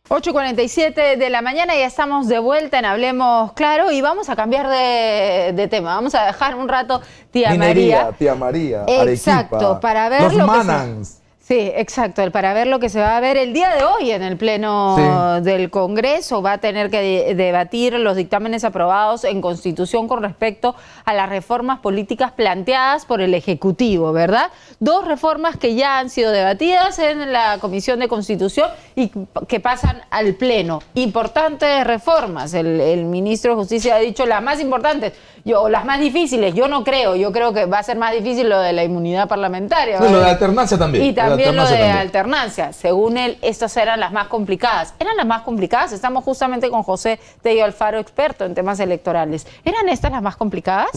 8:47 de la mañana, ya estamos de vuelta en Hablemos Claro y vamos a cambiar de tema. Vamos a dejar un rato Tía María. Tía María, exacto, Arequipa, para ver los lo Manans. Sí, exacto, para ver lo que se va a ver el día de hoy en el Pleno del Congreso. Va a tener que debatir los dictámenes aprobados en Constitución con respecto a las reformas políticas planteadas por el Ejecutivo, ¿verdad? 2 reformas que ya han sido debatidas en la Comisión de Constitución y que pasan al Pleno. Importantes reformas. El ministro de Justicia ha dicho las más importantes, las más difíciles. Yo no creo, yo creo que va a ser más difícil lo de la inmunidad parlamentaria. Sí, lo de alternancia también. Y también lo de alternancia. Según él, estas eran las más complicadas. ¿Eran las más complicadas? Estamos justamente con José Tello Alfaro, experto en temas electorales. ¿Eran estas las más complicadas?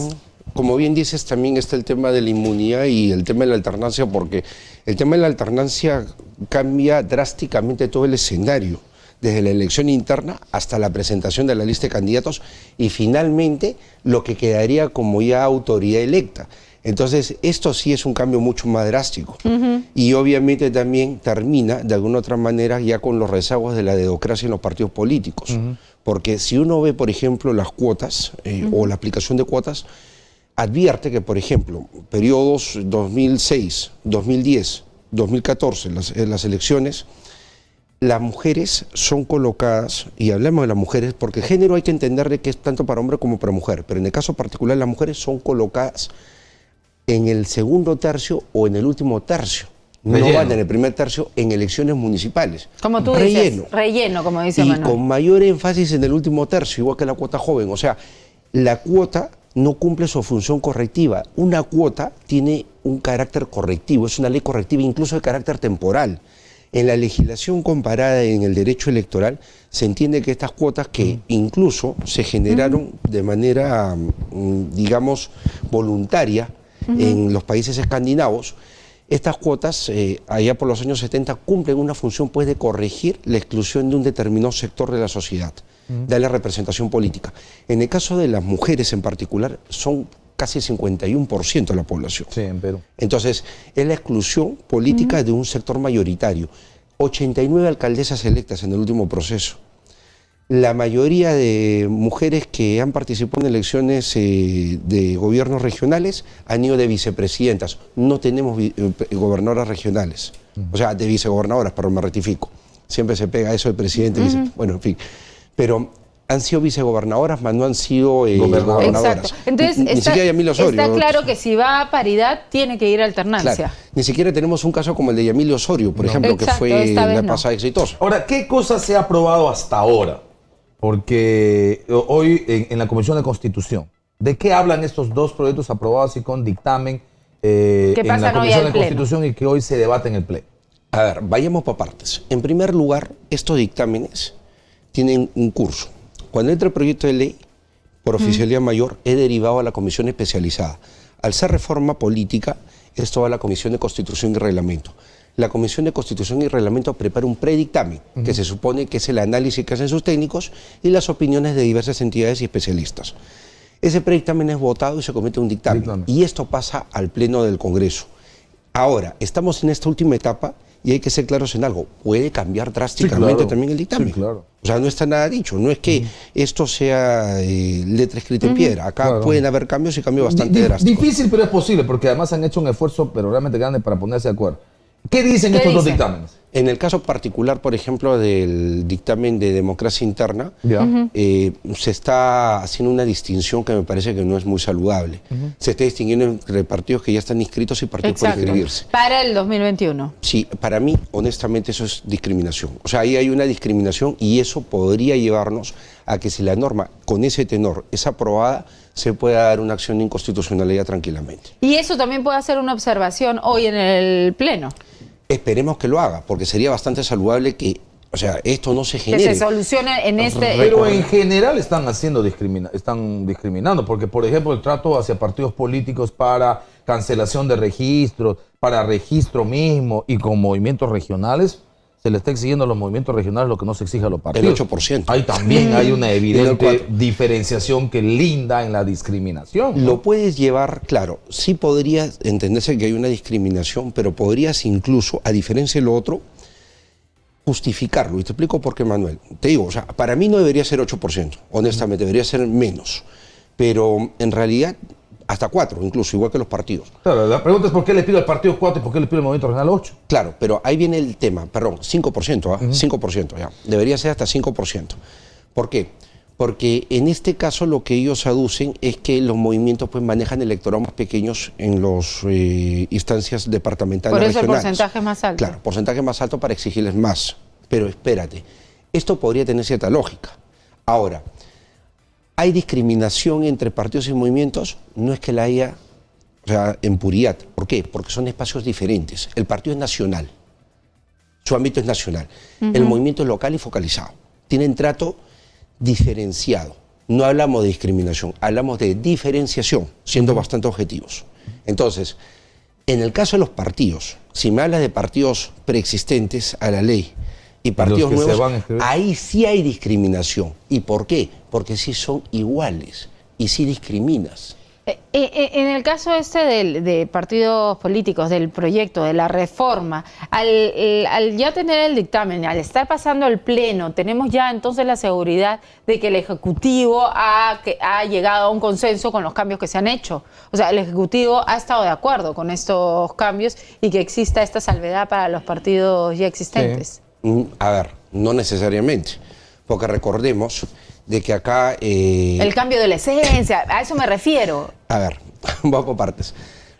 Como bien dices, también está el tema de la inmunidad y el tema de la alternancia, porque el tema de la alternancia cambia drásticamente todo el escenario, desde la elección interna hasta la presentación de la lista de candidatos y finalmente lo que quedaría como ya autoridad electa. Entonces, esto sí es un cambio mucho más drástico. Y obviamente también termina, de alguna otra manera, ya con los rezagos de la dedocracia en los partidos políticos. Porque si uno ve, por ejemplo, las cuotas o la aplicación de cuotas, advierte que, por ejemplo, periodos 2006, 2010, 2014, las elecciones, las mujeres son colocadas, y hablamos de las mujeres, porque género hay que entender de que es tanto para hombre como para mujer, pero en el caso particular las mujeres son colocadas en el segundo tercio o en el último tercio. No van en el primer tercio en elecciones municipales. Como tú dices, relleno, como dice Manuel. Y con mayor énfasis en el último tercio, igual que la cuota joven. O sea, la cuota no cumple su función correctiva. Una cuota tiene un carácter correctivo, es una ley correctiva incluso de carácter temporal. En la legislación comparada en el derecho electoral se entiende que estas cuotas que incluso se generaron de manera, digamos, voluntaria en los países escandinavos, estas cuotas allá por los años 70 cumplen una función pues de corregir la exclusión de un determinado sector de la sociedad, de la representación política. En el caso de las mujeres en particular son casi el 51% de la población. Sí, en Perú. Entonces, es la exclusión política de un sector mayoritario. 89 alcaldesas electas en el último proceso. La mayoría de mujeres que han participado en elecciones de gobiernos regionales han ido de vicepresidentas. No tenemos gobernadoras regionales, o sea, de vicegobernadoras, pero me rectifico. Siempre se pega eso de presidente, bueno, en fin. Pero han sido vicegobernadoras, mas no han sido gobernadoras. Exacto. Entonces, ni siquiera Yamil Osorio. Está claro que si va a paridad, tiene que ir a alternancia. Claro. Ni siquiera tenemos un caso como el de Yamil Osorio, por ejemplo, que fue la pasada exitosa. Ahora, ¿qué cosas se ha aprobado hasta ahora? Porque hoy en la Comisión de Constitución, ¿de qué hablan estos 2 proyectos aprobados y con dictamen en la Comisión de Constitución y que hoy se debate en el Pleno? A ver, vayamos por partes. En primer lugar, estos dictámenes tienen un curso. Cuando entra el proyecto de ley, por oficialía mayor, es derivado a la comisión especializada. Al ser reforma política, esto va a la Comisión de Constitución y Reglamento. La Comisión de Constitución y Reglamento prepara un predictamen, que se supone que es el análisis que hacen sus técnicos y las opiniones de diversas entidades y especialistas. Ese predictamen es votado y se comete un dictamen. Y esto pasa al Pleno del Congreso. Ahora, estamos en esta última etapa y hay que ser claros en algo. Puede cambiar drásticamente también el dictamen. O sea, no está nada dicho. No es que esto sea letra escrita en piedra. Acá pueden haber cambios y cambios bastante drásticos. Difícil, pero es posible, porque además han hecho un esfuerzo, pero realmente grande para ponerse de acuerdo. ¿Qué dicen estos 2 dictámenes? En el caso particular, por ejemplo, del dictamen de democracia interna, se está haciendo una distinción que me parece que no es muy saludable. Se está distinguiendo entre partidos que ya están inscritos y partidos por inscribirse. Para el 2021. Sí, para mí, honestamente, eso es discriminación. O sea, ahí hay una discriminación y eso podría llevarnos a que si la norma con ese tenor es aprobada, se pueda dar una acción de inconstitucionalidad tranquilamente. Y eso también puede hacer una observación hoy en el Pleno. Esperemos que lo haga, porque sería bastante saludable que, o sea, esto no se genere. Que se solucione en este... Pero en general están discriminando, porque por ejemplo el trato hacia partidos políticos para cancelación de registros, para registro mismo y con movimientos regionales, se le está exigiendo a los movimientos regionales lo que no se exige a los partidos. El 8%. Ahí también hay una evidente diferenciación que linda en la discriminación, ¿no? Lo puedes llevar, claro, sí podría entenderse que hay una discriminación, pero podrías incluso, a diferencia de lo otro, justificarlo. Y te explico por qué, Manuel. Te digo, o sea, para mí no debería ser 8%, honestamente, debería ser menos. Pero en realidad, hasta 4, incluso, igual que los partidos. Claro, la pregunta es por qué le pido al partido 4 y por qué le pido al movimiento regional 8. Claro, pero ahí viene el tema, perdón, 5%, 5%, ya. Debería ser hasta 5%. ¿Por qué? Porque en este caso lo que ellos aducen es que los movimientos pues manejan electorados más pequeños en las instancias departamentales regionales. Por eso el porcentaje es más alto. Claro, porcentaje más alto para exigirles más. Pero espérate, esto podría tener cierta lógica. Ahora, ¿hay discriminación entre partidos y movimientos? No es que la haya, o sea, en puridad. ¿Por qué? Porque son espacios diferentes. El partido es nacional, su ámbito es nacional. El movimiento es local y focalizado. Tienen trato diferenciado. No hablamos de discriminación, hablamos de diferenciación, siendo bastante objetivos. Entonces, en el caso de los partidos, si me hablas de partidos preexistentes a la ley y partidos nuevos, ahí sí hay discriminación. ¿Y por qué? Porque sí son iguales y sí discriminas. En el caso de partidos políticos, del proyecto, de la reforma, al ya tener el dictamen, al estar pasando el Pleno, tenemos ya entonces la seguridad de que el Ejecutivo ha llegado a un consenso con los cambios que se han hecho. O sea, el Ejecutivo ha estado de acuerdo con estos cambios y que exista esta salvedad para los partidos ya existentes. Sí. A ver, no necesariamente, porque recordemos de que acá... el cambio de la esencia, a eso me refiero. A ver, vamos por partes.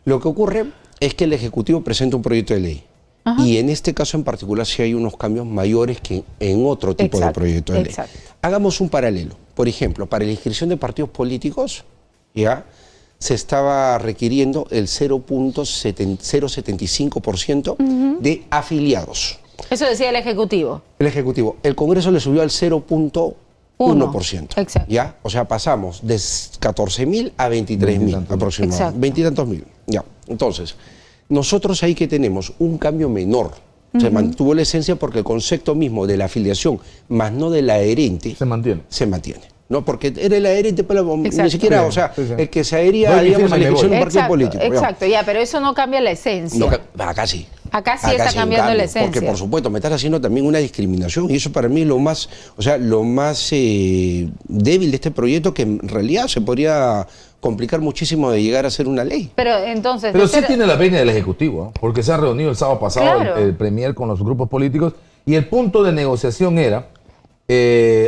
Lo que ocurre es que el Ejecutivo presenta un proyecto de ley. Ajá. Y en este caso en particular sí hay unos cambios mayores que en otro tipo de proyecto de ley. Exacto. Hagamos un paralelo. Por ejemplo, para la inscripción de partidos políticos, ya se estaba requiriendo el 0.075% de afiliados. Eso decía el Ejecutivo. El Ejecutivo. El Congreso le subió al 0.1%. Exacto. ¿Ya? O sea, pasamos de 14.000 a 23.000 aproximadamente. 20 y tantos mil. Ya. Entonces, nosotros ahí que tenemos un cambio menor. Se mantuvo la esencia porque el concepto mismo de la afiliación, más no de la adherente, se mantiene. ¿No? Porque era el adherente, pero ni siquiera, sí, o sea, el que se adhería, digamos, a la elección de un partido político. Exacto, ya, pero eso no cambia la esencia. No, acá sí. Acá sí está cambiando la esencia. Porque, por supuesto, me estás haciendo también una discriminación y eso para mí es lo más, o sea, lo más débil de este proyecto, que en realidad se podría complicar muchísimo de llegar a ser una ley. Pero entonces... Pero sí tiene la venia del Ejecutivo, ¿eh? Porque se ha reunido el sábado pasado el Premier con los grupos políticos y el punto de negociación era,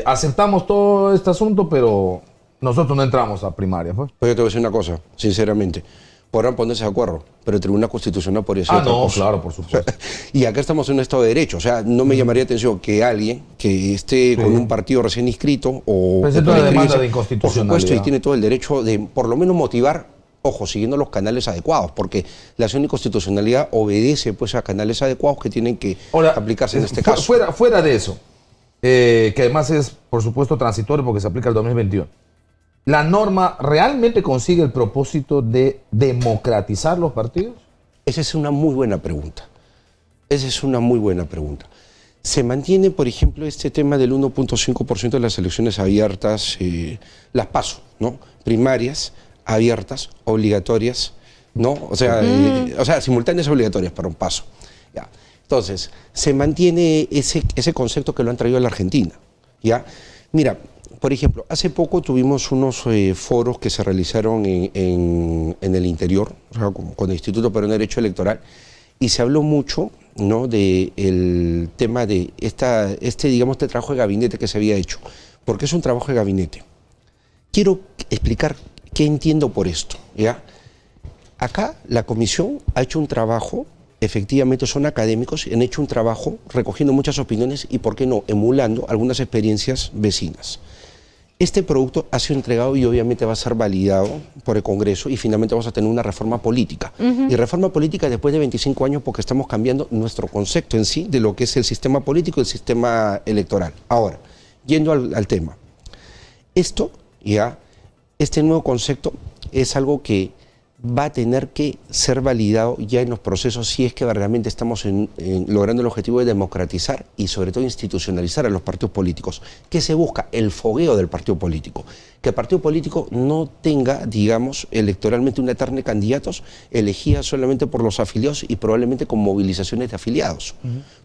aceptamos todo este asunto, pero nosotros no entramos a primaria. ¿Pues? Pues yo te voy a decir una cosa, sinceramente. Podrán ponerse de acuerdo, pero el Tribunal Constitucional podría ser otra cosa. Claro, por supuesto. Y acá estamos en un Estado de Derecho, o sea, no me llamaría atención que alguien que esté con un partido recién inscrito o... Presenta una demanda de inconstitucionalidad. Por supuesto, y tiene todo el derecho de, por lo menos, motivar, ojo, siguiendo los canales adecuados, porque la acción de inconstitucionalidad obedece pues a canales adecuados que tienen que aplicarse en este caso. Fuera de eso, que además es, por supuesto, transitorio porque se aplica el 2021. ¿La norma realmente consigue el propósito de democratizar los partidos? Esa es una muy buena pregunta. Se mantiene, por ejemplo, este tema del 1.5% de las elecciones abiertas, las PASO, ¿no? Primarias, abiertas, obligatorias, ¿no? O sea, simultáneas obligatorias para un PASO. Ya. Entonces, se mantiene ese concepto que lo han traído a la Argentina, ¿ya? Mira, por ejemplo, hace poco tuvimos unos foros que se realizaron en el interior, o sea, con el Instituto Peruano de Derecho Electoral, y se habló mucho, ¿no?, del tema de este trabajo de gabinete que se había hecho. Porque es un trabajo de gabinete. Quiero explicar qué entiendo por esto, ¿ya? Acá la comisión ha hecho un trabajo, efectivamente son académicos, han hecho un trabajo recogiendo muchas opiniones y, ¿por qué no?, emulando algunas experiencias vecinas. Este producto ha sido entregado y obviamente va a ser validado por el Congreso y finalmente vamos a tener una reforma política. Y reforma política después de 25 años porque estamos cambiando nuestro concepto en sí de lo que es el sistema político y el sistema electoral. Ahora, yendo al tema. Este nuevo concepto es algo que va a tener que ser validado ya en los procesos si es que realmente estamos logrando el objetivo de democratizar y sobre todo institucionalizar a los partidos políticos. ¿Qué se busca? El fogueo del partido político. Que el partido político no tenga, digamos, electoralmente una terna de candidatos elegida solamente por los afiliados y probablemente con movilizaciones de afiliados.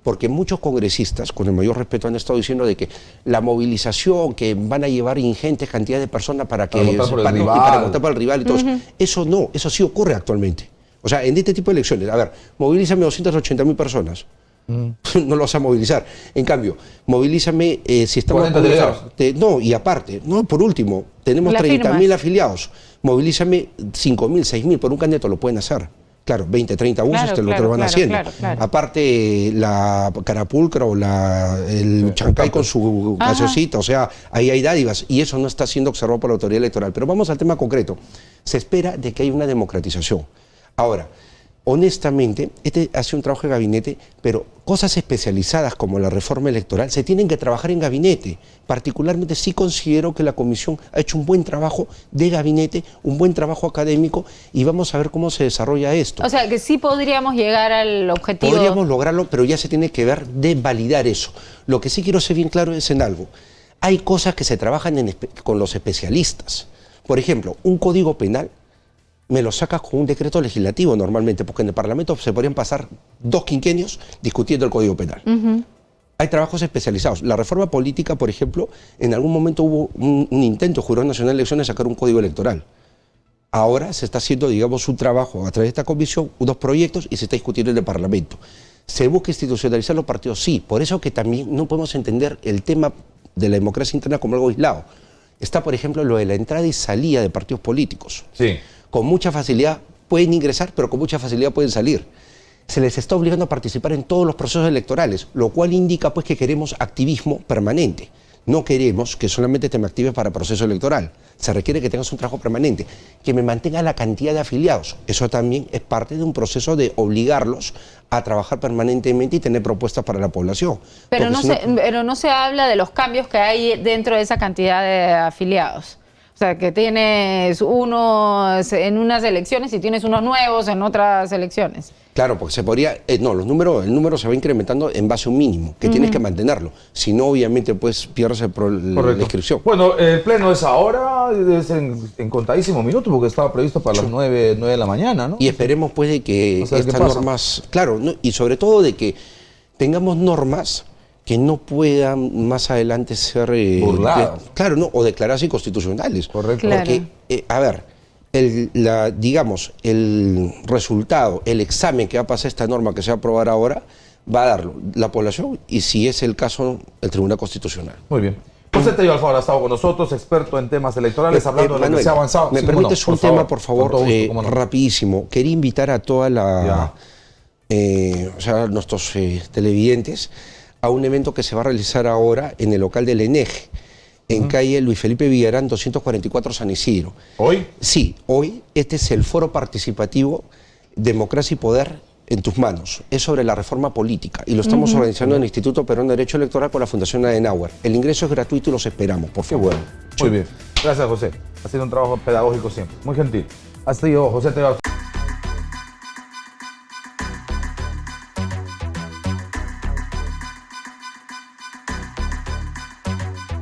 Porque muchos congresistas, con el mayor respeto, han estado diciendo de que la movilización, que van a llevar ingentes cantidades de personas para votar por el rival y todo eso. Eso no, eso sí ocurre actualmente. O sea, en este tipo de elecciones, a ver, movilízame 280.000 personas. No lo vas a movilizar. En cambio, movilízame si estamos... 40 delegados. No, y aparte, no, por último, tenemos 30.000 afiliados. Movilízame 5.000, 6.000 por un candidato, lo pueden hacer. Claro, 20, 30 buses te lo van haciendo. Aparte, la carapulcra o el chancay con su gaseosita, o sea, ahí hay dádivas y eso no está siendo observado por la autoridad electoral. Pero vamos al tema concreto. Se espera de que haya una democratización. Ahora, honestamente, este hace un trabajo de gabinete, pero cosas especializadas como la reforma electoral se tienen que trabajar en gabinete. Particularmente sí considero que la comisión ha hecho un buen trabajo de gabinete, un buen trabajo académico y vamos a ver cómo se desarrolla esto. O sea, que sí podríamos llegar al objetivo. Podríamos lograrlo, pero ya se tiene que ver de validar eso. Lo que sí quiero ser bien claro es en algo. Hay cosas que se trabajan con los especialistas. Por ejemplo, un código penal me lo sacas con un decreto legislativo normalmente, porque en el Parlamento se podrían pasar 2 quinquenios discutiendo el Código Penal. Hay trabajos especializados. La reforma política, por ejemplo, en algún momento hubo un intento, Jurado Nacional de Elecciones, de sacar un código electoral. Ahora se está haciendo, digamos, un trabajo a través de esta comisión, unos proyectos, y se está discutiendo en el Parlamento. ¿Se busca institucionalizar los partidos? Sí. Por eso que también no podemos entender el tema de la democracia interna como algo aislado. Está, por ejemplo, lo de la entrada y salida de partidos políticos. Sí. Con mucha facilidad pueden ingresar, pero con mucha facilidad pueden salir. Se les está obligando a participar en todos los procesos electorales, lo cual indica pues que queremos activismo permanente. No queremos que solamente te me actives para proceso electoral. Se requiere que tengas un trabajo permanente, que me mantenga la cantidad de afiliados. Eso también es parte de un proceso de obligarlos a trabajar permanentemente y tener propuestas para la población. Pero no se habla de los cambios que hay dentro de esa cantidad de afiliados. O sea, que tienes unos en unas elecciones y tienes unos nuevos en otras elecciones. Claro, porque se podría... el número se va incrementando en base a un mínimo, que tienes que mantenerlo. Si no, obviamente, pues pierdes la inscripción. Bueno, el pleno es ahora, es en contadísimos minutos, porque estaba previsto para las 9 de la mañana, ¿no? Y esperemos, pues, de que estas normas... Claro, ¿no? Y sobre todo de que tengamos normas que no puedan más adelante ser burladas. Claro, no, o declararse inconstitucionales. Correcto. Claro. Porque, a ver, digamos, el resultado, el examen que va a pasar esta norma que se va a aprobar ahora, va a darlo la población y, si es el caso, el Tribunal Constitucional. Muy bien. José Tello Alfaro ha estado con nosotros, experto en temas electorales, hablando de lo que se ha avanzado. ¿Me permites un tema, por favor, rapidísimo? Quería invitar a toda la... o sea, nuestros televidentes a un evento que se va a realizar ahora en el local del ENEG, en calle Luis Felipe Villarán, 244 San Isidro. ¿Hoy? Sí, hoy. Este es el foro participativo Democracia y Poder en tus manos. Es sobre la reforma política y lo estamos organizando en el Instituto Peruano de Derecho Electoral con la Fundación Adenauer. El ingreso es gratuito y los esperamos, por favor. Qué bueno. Muy bien. Gracias, José. Ha sido un trabajo pedagógico siempre. Muy gentil. Ha sido José Tello Alfaro.